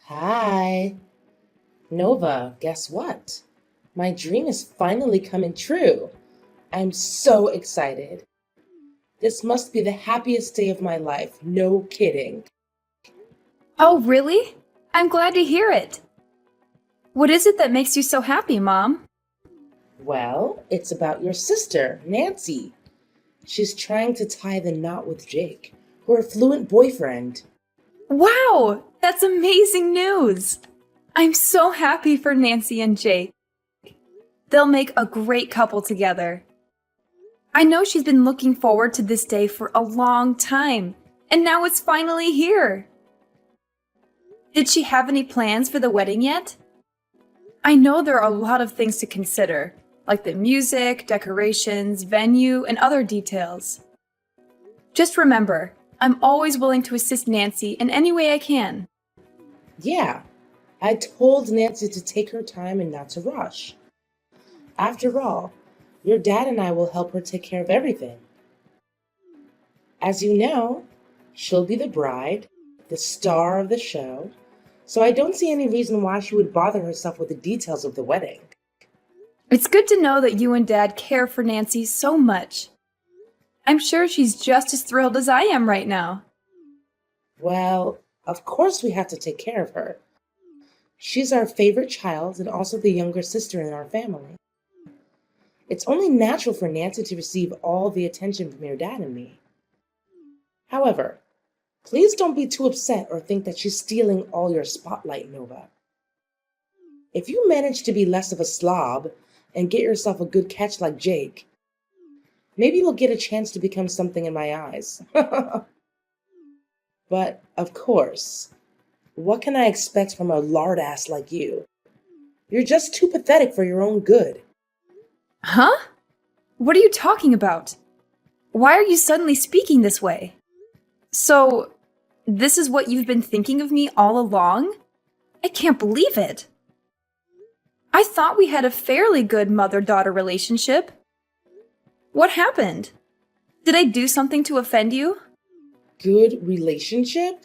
Hi. Nova, guess what? My dream is finally coming true. I'm so excited. This must be the happiest day of my life. No kidding. Oh, really? I'm glad to hear it. What is it that makes you so happy, Mom? Well, it's about your sister, Nancy. She's trying to tie the knot with Jake, her fluent boyfriend. Wow, that's amazing news. I'm so happy for Nancy and Jake. They'll make a great couple together. I know she's been looking forward to this day for a long time, and now it's finally here. Did she have any plans for the wedding yet? I know there are a lot of things to consider, like the music, decorations, venue, and other details. Just remember, I'm always willing to assist Nancy in any way I can. Yeah, I told Nancy to take her time and not to rush. After all, your dad and I will help her take care of everything. As you know, she'll be the bride, the star of the show, so I don't see any reason why she would bother herself with the details of the wedding. It's good to know that you and Dad care for Nancy so much. I'm sure she's just as thrilled as I am right now. Well, of course we have to take care of her. She's our favorite child and also the younger sister in our family. It's only natural for Nancy to receive all the attention from your dad and me. However, please don't be too upset or think that she's stealing all your spotlight, Nova. If you manage to be less of a slob and get yourself a good catch like Jake, maybe you'll get a chance to become something in my eyes. But, of course, what can I expect from a lard ass like you? You're just too pathetic for your own good. Huh? What are you talking about? Why are you suddenly speaking this way? So, this is what you've been thinking of me all along? I can't believe it. I thought we had a fairly good mother-daughter relationship. What happened? Did I do something to offend you? Good relationship?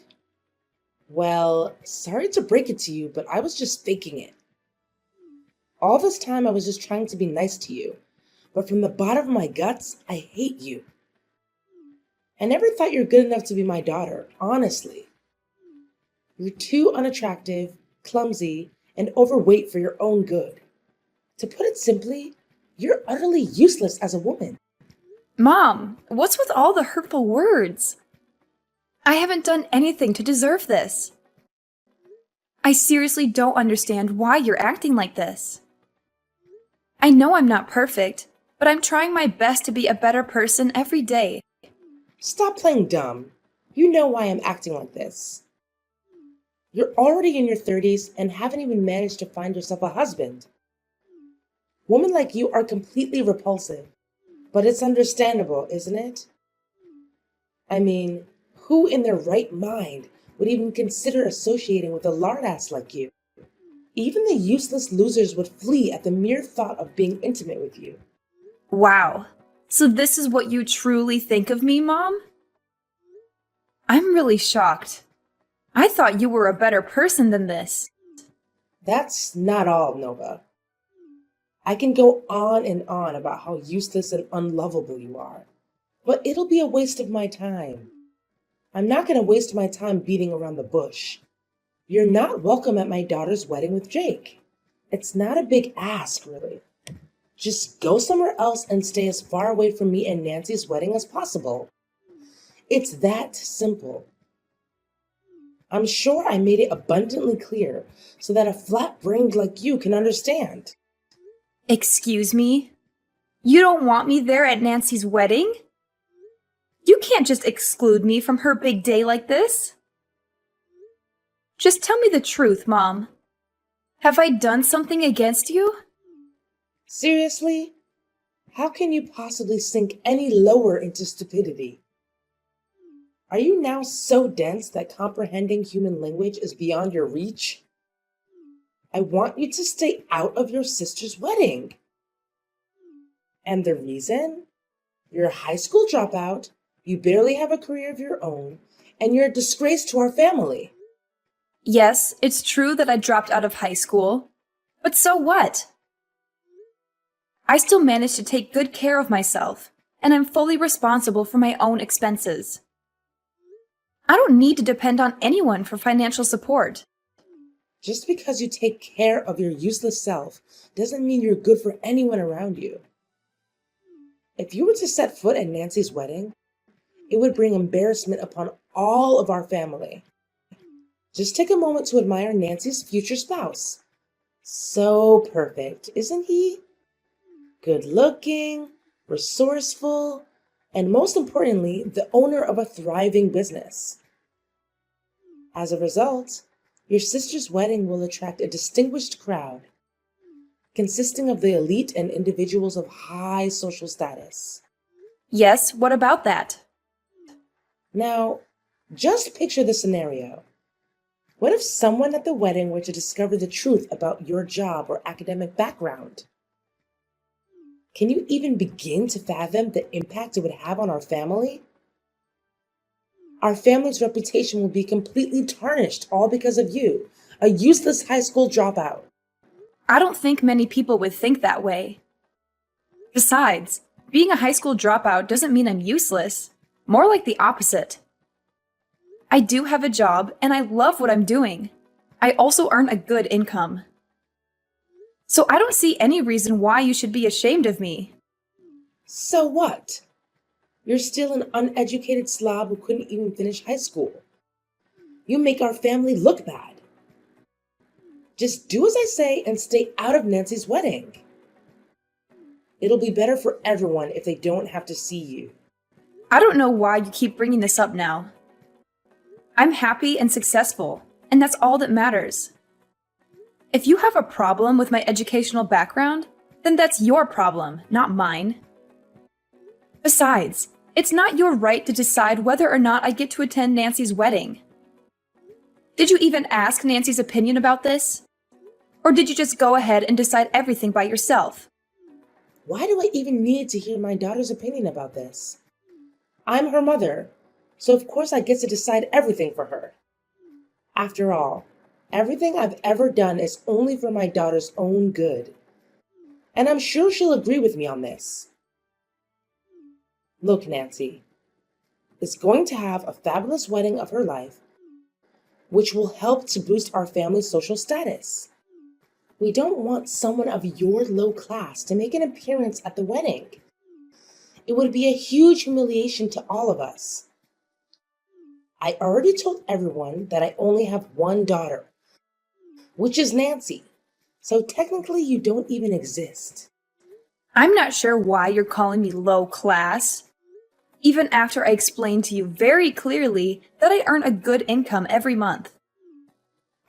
Well, sorry to break it to you, but I was just faking it. All this time I was just trying to be nice to you, but from the bottom of my guts, I hate you. I never thought you're good enough to be my daughter, honestly. You're too unattractive, clumsy, and overweight for your own good. To put it simply, you're utterly useless as a woman. Mom, what's with all the hurtful words? I haven't done anything to deserve this. I seriously don't understand why you're acting like this. I know I'm not perfect, but I'm trying my best to be a better person every day. Stop playing dumb. You know why I'm acting like this. You're already in your 30s and haven't even managed to find yourself a husband. Women like you are completely repulsive, but it's understandable, isn't it? I mean, who in their right mind would even consider associating with a lard ass like you? Even the useless losers would flee at the mere thought of being intimate with you. Wow. So this is what you truly think of me, Mom? I'm really shocked. I thought you were a better person than this. That's not all, Nova. I can go on and on about how useless and unlovable you are, but it'll be a waste of my time. I'm not going to waste my time beating around the bush. You're not welcome at my daughter's wedding with Jake. It's not a big ask, really. Just go somewhere else and stay as far away from me and Nancy's wedding as possible. It's that simple. I'm sure I made it abundantly clear so that a flat-brained like you can understand. Excuse me? You don't want me there at Nancy's wedding? You can't just exclude me from her big day like this. Just tell me the truth, Mom. Have I done something against you? Seriously? How can you possibly sink any lower into stupidity? Are you now so dense that comprehending human language is beyond your reach? I want you to stay out of your sister's wedding. And the reason? You're a high school dropout, you barely have a career of your own, and you're a disgrace to our family. Yes, it's true that I dropped out of high school, but so what? I still managed to take good care of myself, and I'm fully responsible for my own expenses. I don't need to depend on anyone for financial support. Just because you take care of your useless self doesn't mean you're good for anyone around you. If you were to set foot at Nancy's wedding, it would bring embarrassment upon all of our family. Just take a moment to admire Nancy's future spouse. So perfect, isn't he? Good looking, resourceful, and most importantly, the owner of a thriving business. As a result, your sister's wedding will attract a distinguished crowd consisting of the elite and individuals of high social status. Yes, what about that? Now, just picture the scenario. What if someone at the wedding were to discover the truth about your job or academic background? Can you even begin to fathom the impact it would have on our family? Our family's reputation will be completely tarnished all because of you, a useless high school dropout. I don't think many people would think that way. Besides, being a high school dropout doesn't mean I'm useless. More like the opposite. I do have a job, and I love what I'm doing. I also earn a good income. So I don't see any reason why you should be ashamed of me. So what? You're still an uneducated slob who couldn't even finish high school. You make our family look bad. Just do as I say and stay out of Nancy's wedding. It'll be better for everyone if they don't have to see you. I don't know why you keep bringing this up now. I'm happy and successful, and that's all that matters. If you have a problem with my educational background, then that's your problem, not mine. Besides, it's not your right to decide whether or not I get to attend Nancy's wedding. Did you even ask Nancy's opinion about this? Or did you just go ahead and decide everything by yourself? Why do I even need to hear my daughter's opinion about this? I'm her mother, so of course I get to decide everything for her. After all, everything I've ever done is only for my daughter's own good. And I'm sure she'll agree with me on this. Look, Nancy is going to have a fabulous wedding of her life, which will help to boost our family's social status. We don't want someone of your low class to make an appearance at the wedding. It would be a huge humiliation to all of us. I already told everyone that I only have one daughter, which is Nancy, so technically you don't even exist. I'm not sure why you're calling me low class, even after I explained to you very clearly that I earn a good income every month.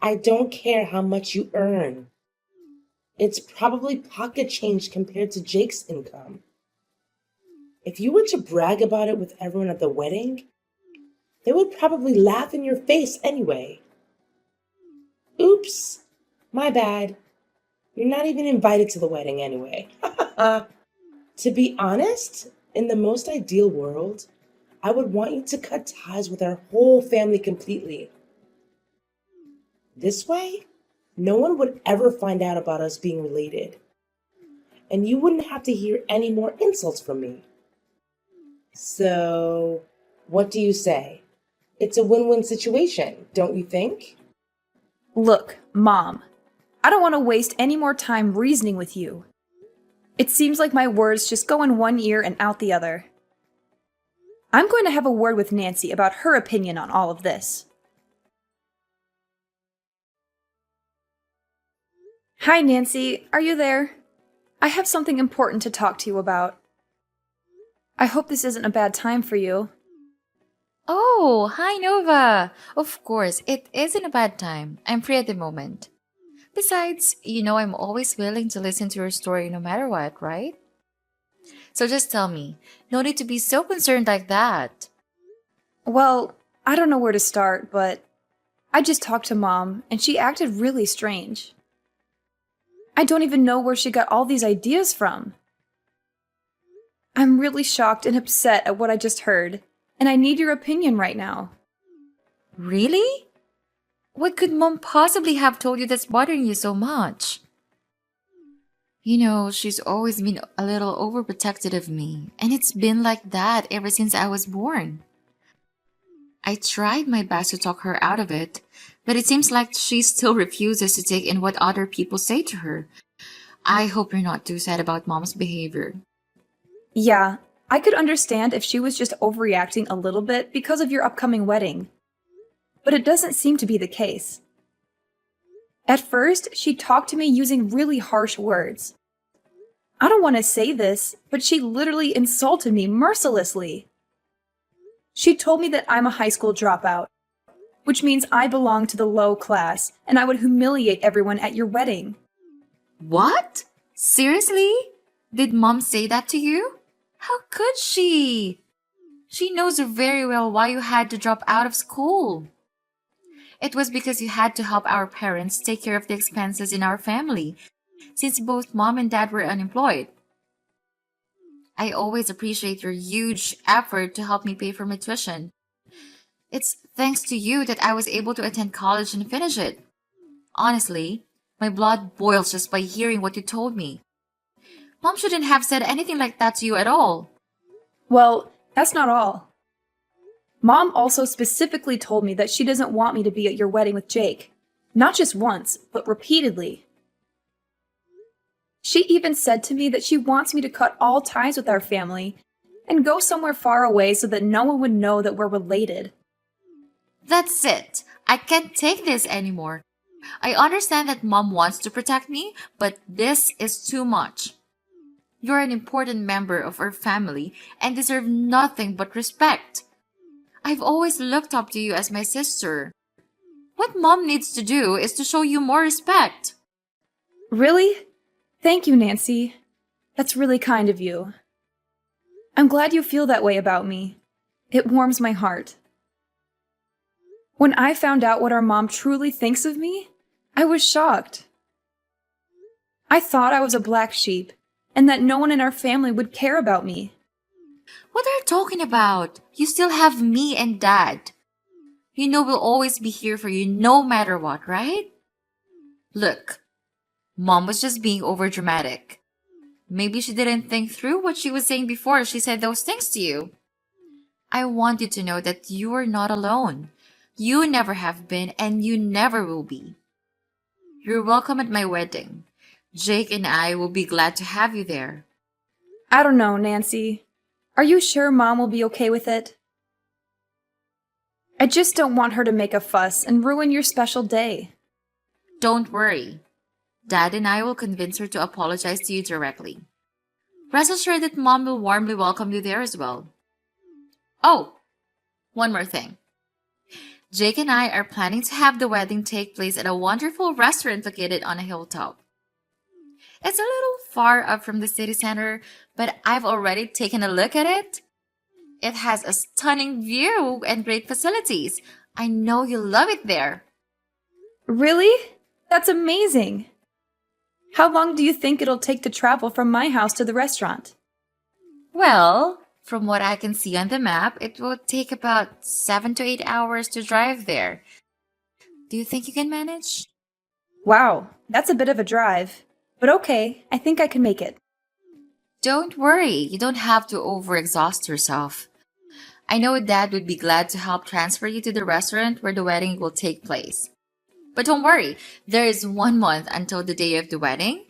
I don't care how much you earn. It's probably pocket change compared to Jake's income. If you were to brag about it with everyone at the wedding, they would probably laugh in your face anyway. Oops, my bad. You're not even invited to the wedding anyway. To be honest, in the most ideal world, I would want you to cut ties with our whole family completely. This way, no one would ever find out about us being related. And you wouldn't have to hear any more insults from me. So, what do you say? It's a win-win situation, don't you think? Look, Mom, I don't want to waste any more time reasoning with you. It seems like my words just go in one ear and out the other. I'm going to have a word with Nancy about her opinion on all of this. Hi, Nancy. Are you there? I have something important to talk to you about. I hope this isn't a bad time for you. Oh, hi Nova! Of course, it isn't a bad time. I'm free at the moment. Besides, I'm always willing to listen to your story no matter what, right? So just tell me, no need to be so concerned like that. Well, I don't know where to start, but I just talked to Mom, and she acted really strange. I don't even know where she got all these ideas from. I'm really shocked and upset at what I just heard, and I need your opinion right now. Really? What could Mom possibly have told you that's bothering you so much? You know, she's always been a little overprotective of me, and it's been like that ever since I was born. I tried my best to talk her out of it, but it seems like she still refuses to take in what other people say to her. I hope you're not too sad about Mom's behavior. Yeah, I could understand if she was just overreacting a little bit because of your upcoming wedding. But it doesn't seem to be the case. At first, she talked to me using really harsh words. I don't want to say this, but she literally insulted me mercilessly. She told me that I'm a high school dropout, which means I belong to the low class and I would humiliate everyone at your wedding. What? Seriously? Did Mom say that to you? How could she? She knows very well why you had to drop out of school. It was because you had to help our parents take care of the expenses in our family, since both Mom and Dad were unemployed. I always appreciate your huge effort to help me pay for my tuition. It's thanks to you that I was able to attend college and finish it. Honestly, my blood boils just by hearing what you told me. Mom shouldn't have said anything like that to you at all. Well, that's not all. Mom also specifically told me that she doesn't want me to be at your wedding with Jake. Not just once, but repeatedly. She even said to me that she wants me to cut all ties with our family and go somewhere far away so that no one would know that we're related. That's it. I can't take this anymore. I understand that Mom wants to protect me, but this is too much. You're an important member of our family and deserve nothing but respect. I've always looked up to you as my sister. What Mom needs to do is to show you more respect. Really? Thank you, Nancy. That's really kind of you. I'm glad you feel that way about me. It warms my heart. When I found out what our mom truly thinks of me, I was shocked. I thought I was a black sheep and that no one in our family would care about me. What are you talking about? You still have me and Dad. You know we'll always be here for you no matter what, right? Look, Mom was just being overdramatic. Maybe she didn't think through what she was saying before she said those things to you. I want you to know that you are not alone. You never have been and you never will be. You're welcome at my wedding. Jake and I will be glad to have you there. I don't know, Nancy. Are you sure Mom will be okay with it? I just don't want her to make a fuss and ruin your special day. Don't worry. Dad and I will convince her to apologize to you directly. Rest assured that Mom will warmly welcome you there as well. Oh, one more thing. Jake and I are planning to have the wedding take place at a wonderful restaurant located on a hilltop. It's a little far up from the city center, but I've already taken a look at it. It has a stunning view and great facilities. I know you'll love it there. Really? That's amazing. How long do you think it'll take to travel from my house to the restaurant? Well, from what I can see on the map, it will take about 7 to 8 hours to drive there. Do you think you can manage? Wow, that's a bit of a drive. But okay, I think I can make it. Don't worry, you don't have to overexhaust yourself. I know Dad would be glad to help transfer you to the restaurant where the wedding will take place. But don't worry, there is 1 month until the day of the wedding,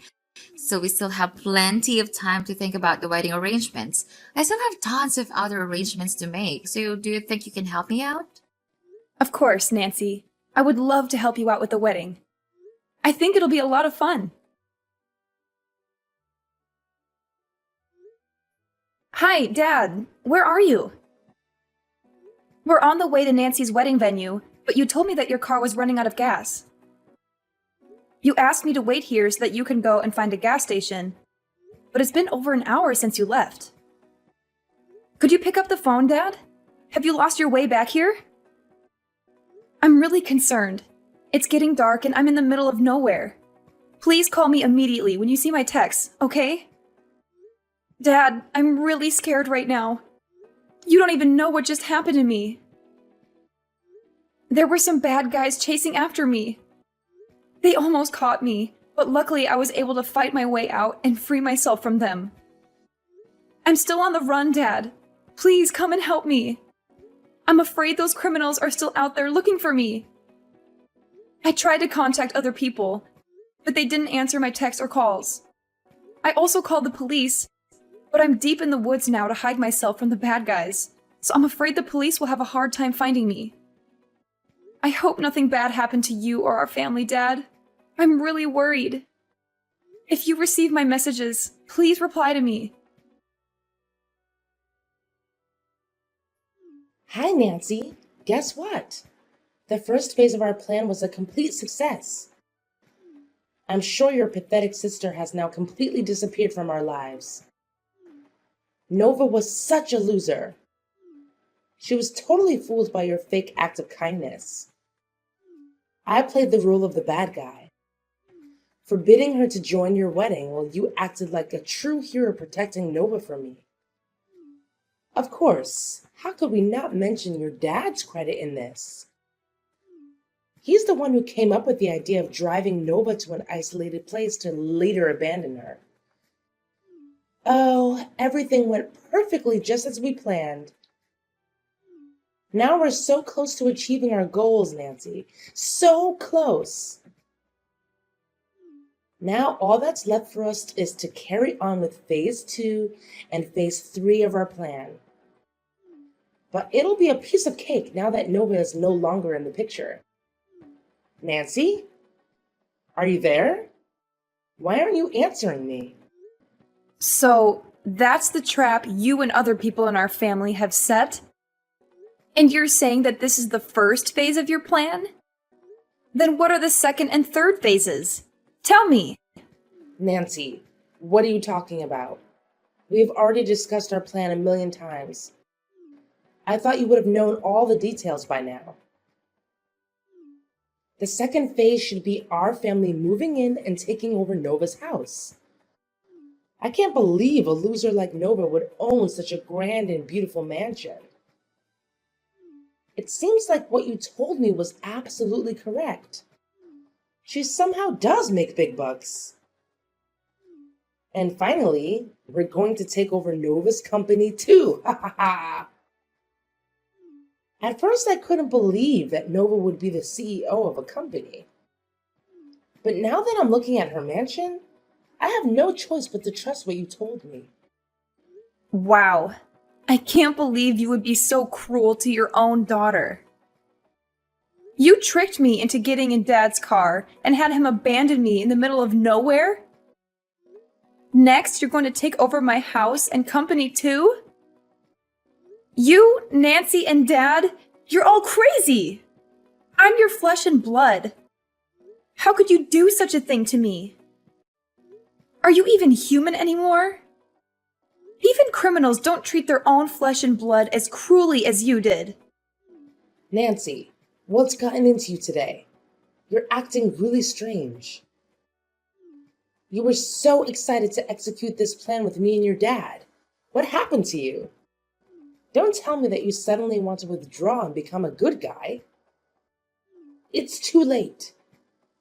so we still have plenty of time to think about the wedding arrangements. I still have tons of other arrangements to make, so do you think you can help me out? Of course, Nancy. I would love to help you out with the wedding. I think it'll be a lot of fun. Hi, Dad. Where are you? We're on the way to Nancy's wedding venue, but you told me that your car was running out of gas. You asked me to wait here so that you can go and find a gas station, but it's been over an hour since you left. Could you pick up the phone, Dad? Have you lost your way back here? I'm really concerned. It's getting dark and I'm in the middle of nowhere. Please call me immediately when you see my texts, okay? Dad, I'm really scared right now. You don't even know what just happened to me. There were some bad guys chasing after me. They almost caught me, but luckily I was able to fight my way out and free myself from them. I'm still on the run, Dad. Please come and help me. I'm afraid those criminals are still out there looking for me. I tried to contact other people, but they didn't answer my texts or calls. I also called the police, but I'm deep in the woods now to hide myself from the bad guys, so I'm afraid the police will have a hard time finding me. I hope nothing bad happened to you or our family, Dad. I'm really worried. If you receive my messages, please reply to me. Hi, Nancy. Guess what? The first phase of our plan was a complete success. I'm sure your pathetic sister has now completely disappeared from our lives. Nova was such a loser. She was totally fooled by your fake act of kindness. I played the role of the bad guy, forbidding her to join your wedding while you acted like a true hero protecting Nova from me. Of course, how could we not mention your dad's credit in this? He's the one who came up with the idea of driving Nova to an isolated place to later abandon her. Oh, everything went perfectly just as we planned. Now we're so close to achieving our goals, Nancy. So close. Now all that's left for us is to carry on with phase 2 and phase 3 of our plan. But it'll be a piece of cake now that Nova is no longer in the picture. Nancy? Are you there? Why aren't you answering me? So, that's the trap you and other people in our family have set? And you're saying that this is the first phase of your plan? Then what are the second and third phases? Tell me. Nancy, what are you talking about? We've already discussed our plan a million times. I thought you would have known all the details by now. The second phase should be our family moving in and taking over Nova's house. I can't believe a loser like Nova would own such a grand and beautiful mansion. It seems like what you told me was absolutely correct. She somehow does make big bucks. And finally, we're going to take over Nova's company too. Ha ha ha. At first, I couldn't believe that Nova would be the CEO of a company. But now that I'm looking at her mansion, I have no choice but to trust what you told me. Wow. I can't believe you would be so cruel to your own daughter. You tricked me into getting in Dad's car and had him abandon me in the middle of nowhere? Next, you're going to take over my house and company too? You, Nancy, and Dad, you're all crazy! I'm your flesh and blood. How could you do such a thing to me? Are you even human anymore? Even criminals don't treat their own flesh and blood as cruelly as you did. Nancy, what's gotten into you today? You're acting really strange. You were so excited to execute this plan with me and your dad. What happened to you? Don't tell me that you suddenly want to withdraw and become a good guy. It's too late.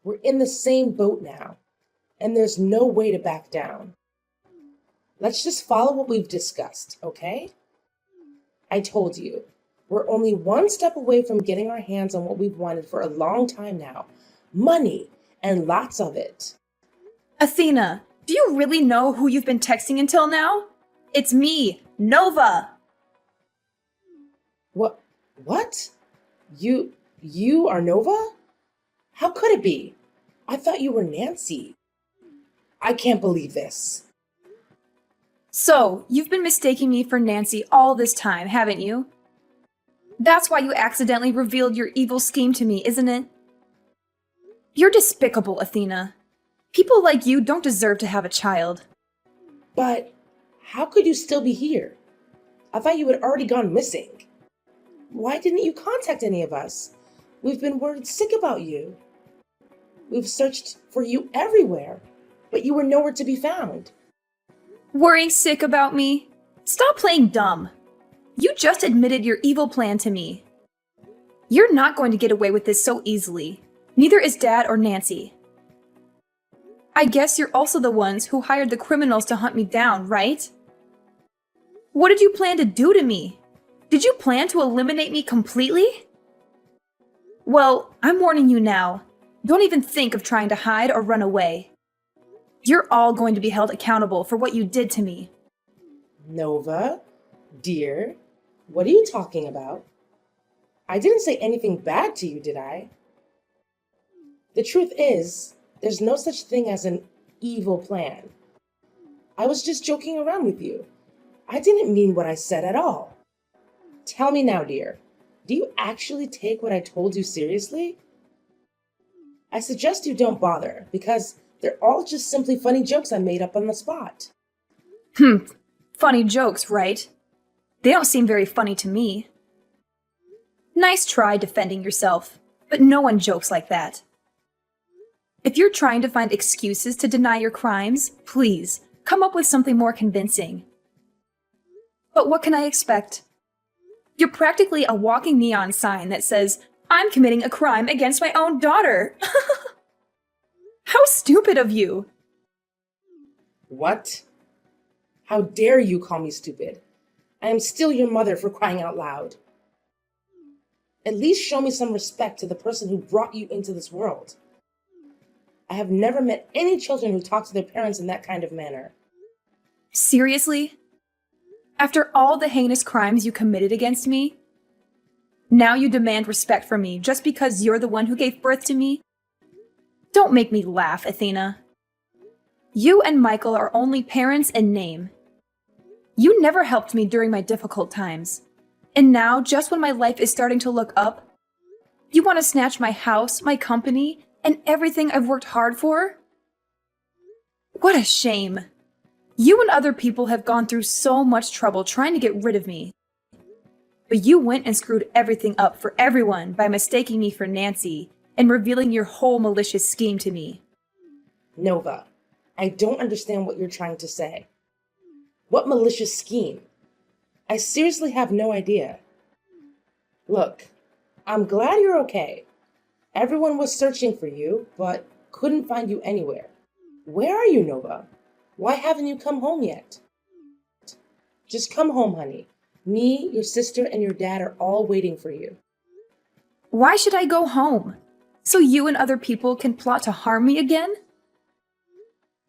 We're in the same boat now, and there's no way to back down. Let's just follow what we've discussed, okay? I told you, we're only one step away from getting our hands on what we've wanted for a long time now. Money, and lots of it. Athena, do you really know who you've been texting until now? It's me, Nova! What? You are Nova? How could it be? I thought you were Nancy. I can't believe this. So, you've been mistaking me for Nancy all this time, haven't you? That's why you accidentally revealed your evil scheme to me, isn't it? You're despicable, Athena. People like you don't deserve to have a child. But how could you still be here? I thought you had already gone missing. Why didn't you contact any of us? We've been worried sick about you. We've searched for you everywhere, but you were nowhere to be found. Worrying sick about me? Stop playing dumb. You just admitted your evil plan to me. You're not going to get away with this so easily. Neither is Dad or Nancy. I guess you're also the ones who hired the criminals to hunt me down, right? What did you plan to do to me? Did you plan to eliminate me completely? Well, I'm warning you now. Don't even think of trying to hide or run away. You're all going to be held accountable for what you did to me. Nova, dear, what are you talking about? I didn't say anything bad to you, did I? The truth is, there's no such thing as an evil plan. I was just joking around with you. I didn't mean what I said at all. Tell me now, dear, do you actually take what I told you seriously? I suggest you don't bother, because they're all just simply funny jokes I made up on the spot. Funny jokes, right? They don't seem very funny to me. Nice try defending yourself, but no one jokes like that. If you're trying to find excuses to deny your crimes, please, come up with something more convincing. But what can I expect? You're practically a walking neon sign that says, I'm committing a crime against my own daughter. How stupid of you! What? How dare you call me stupid? I am still your mother, for crying out loud. At least show me some respect to the person who brought you into this world. I have never met any children who talk to their parents in that kind of manner. Seriously? After all the heinous crimes you committed against me? Now you demand respect from me just because you're the one who gave birth to me? Don't make me laugh, Athena. You and Michael are only parents in name. You never helped me during my difficult times. And now, just when my life is starting to look up, you want to snatch my house, my company, and everything I've worked hard for? What a shame. You and other people have gone through so much trouble trying to get rid of me. But you went and screwed everything up for everyone by mistaking me for Nancy and revealing your whole malicious scheme to me. Nova, I don't understand what you're trying to say. What malicious scheme? I seriously have no idea. Look, I'm glad you're okay. Everyone was searching for you, but couldn't find you anywhere. Where are you, Nova? Why haven't you come home yet? Just come home, honey. Me, your sister, and your dad are all waiting for you. Why should I go home? So you and other people can plot to harm me again?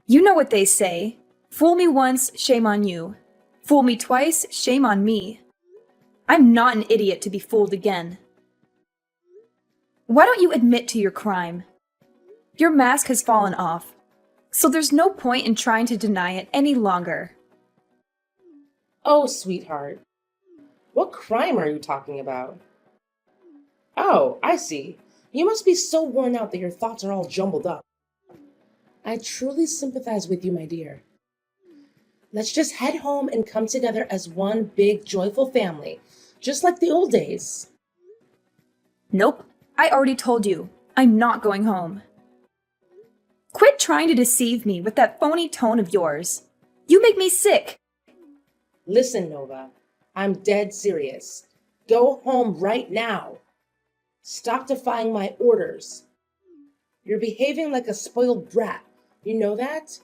You know what they say. Fool me once, shame on you. Fool me twice, shame on me. I'm not an idiot to be fooled again. Why don't you admit to your crime? Your mask has fallen off, so there's no point in trying to deny it any longer. Oh, sweetheart. What crime are you talking about? Oh, I see. You must be so worn out that your thoughts are all jumbled up. I truly sympathize with you, my dear. Let's just head home and come together as one big, joyful family, just like the old days. Nope, I already told you. I'm not going home. Quit trying to deceive me with that phony tone of yours. You make me sick. Listen, Nova, I'm dead serious. Go home right now. Stop defying my orders. You're behaving like a spoiled brat. You know that?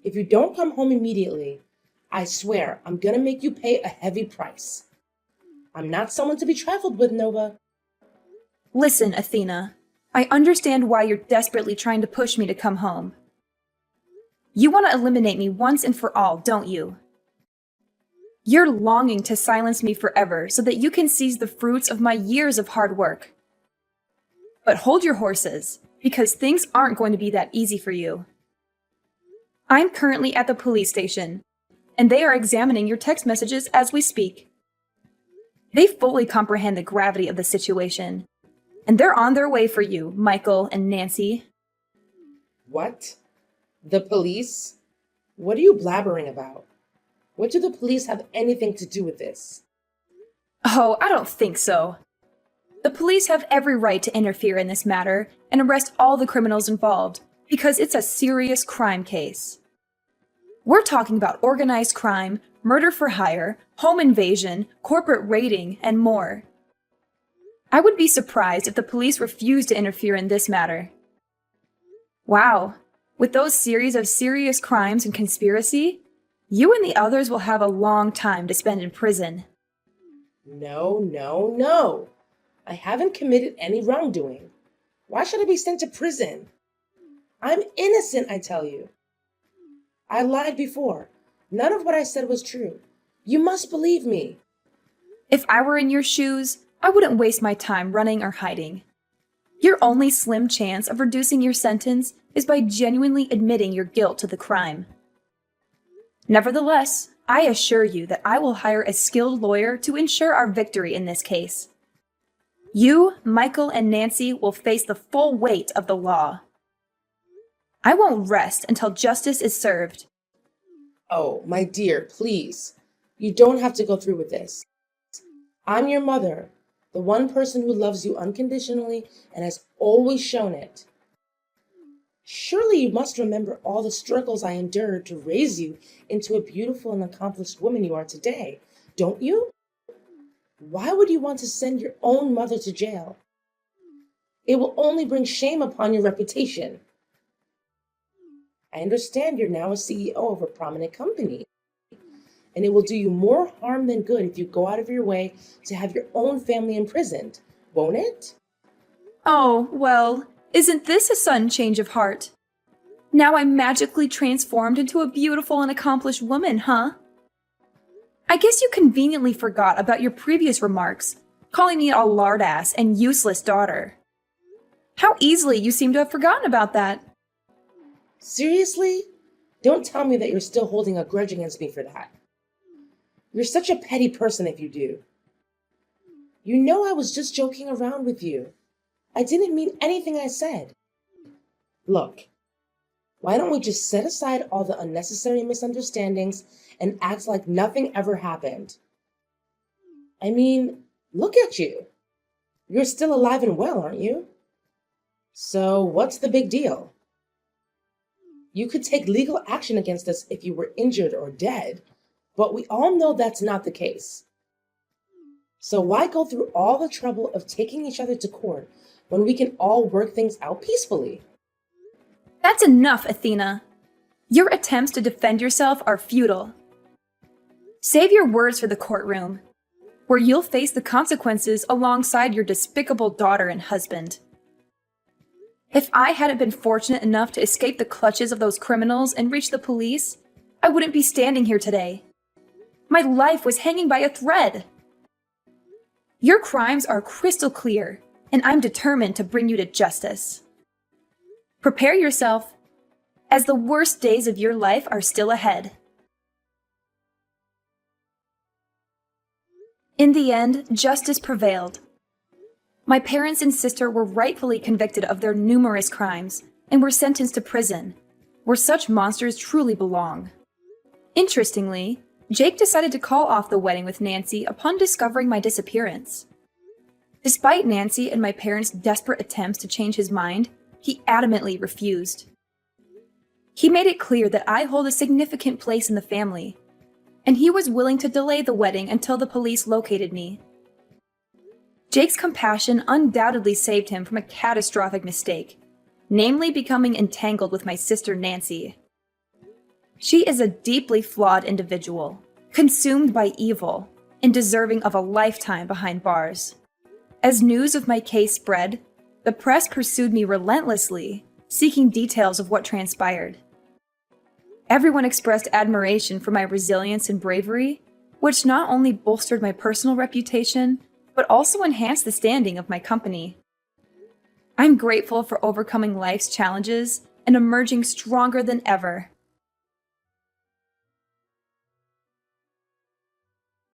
If you don't come home immediately, I swear I'm gonna make you pay a heavy price. I'm not someone to be trifled with, Nova. Listen, Athena, I understand why you're desperately trying to push me to come home. You want to eliminate me once and for all, don't you? You're longing to silence me forever so that you can seize the fruits of my years of hard work. But hold your horses, because things aren't going to be that easy for you. I'm currently at the police station, and they are examining your text messages as we speak. They fully comprehend the gravity of the situation, and they're on their way for you, Michael and Nancy. What? The police? What are you blabbering about? What do the police have anything to do with this? Oh, I don't think so. The police have every right to interfere in this matter and arrest all the criminals involved, because it's a serious crime case. We're talking about organized crime, murder for hire, home invasion, corporate raiding, and more. I would be surprised if the police refused to interfere in this matter. Wow, with those series of serious crimes and conspiracy, you and the others will have a long time to spend in prison. No, no, no. I haven't committed any wrongdoing. Why should I be sent to prison? I'm innocent, I tell you. I lied before. None of what I said was true. You must believe me. If I were in your shoes, I wouldn't waste my time running or hiding. Your only slim chance of reducing your sentence is by genuinely admitting your guilt to the crime. Nevertheless, I assure you that I will hire a skilled lawyer to ensure our victory in this case. You, Michael, and Nancy will face the full weight of the law. I won't rest until justice is served. Oh, my dear, please. You don't have to go through with this. I'm your mother, the one person who loves you unconditionally and has always shown it. Surely you must remember all the struggles I endured to raise you into a beautiful and accomplished woman you are today, don't you? Why would you want to send your own mother to jail? It will only bring shame upon your reputation. I understand you're now a CEO of a prominent company, and it will do you more harm than good if you go out of your way to have your own family imprisoned, won't it? Oh, well, isn't this a sudden change of heart? Now I'm magically transformed into a beautiful and accomplished woman, huh? I guess you conveniently forgot about your previous remarks, calling me a lardass and useless daughter. How easily you seem to have forgotten about that. Seriously? Don't tell me that you're still holding a grudge against me for that. You're such a petty person if you do. You know I was just joking around with you. I didn't mean anything I said. Look, why don't we just set aside all the unnecessary misunderstandings and act like nothing ever happened? I mean, look at you. You're still alive and well, aren't you? So what's the big deal? You could take legal action against us if you were injured or dead, but we all know that's not the case. So why go through all the trouble of taking each other to court when we can all work things out peacefully? That's enough, Athena. Your attempts to defend yourself are futile. Save your words for the courtroom, where you'll face the consequences alongside your despicable daughter and husband. If I hadn't been fortunate enough to escape the clutches of those criminals and reach the police, I wouldn't be standing here today. My life was hanging by a thread. Your crimes are crystal clear, and I'm determined to bring you to justice. Prepare yourself, as the worst days of your life are still ahead. In the end, justice prevailed. My parents and sister were rightfully convicted of their numerous crimes and were sentenced to prison, where such monsters truly belong. Interestingly, Jake decided to call off the wedding with Nancy upon discovering my disappearance. Despite Nancy and my parents' desperate attempts to change his mind, he adamantly refused. He made it clear that I hold a significant place in the family, and he was willing to delay the wedding until the police located me. Jake's compassion undoubtedly saved him from a catastrophic mistake, namely becoming entangled with my sister Nancy. She is a deeply flawed individual, consumed by evil, and deserving of a lifetime behind bars. As news of my case spread, the press pursued me relentlessly, seeking details of what transpired. Everyone expressed admiration for my resilience and bravery, which not only bolstered my personal reputation, but also enhanced the standing of my company. I'm grateful for overcoming life's challenges and emerging stronger than ever.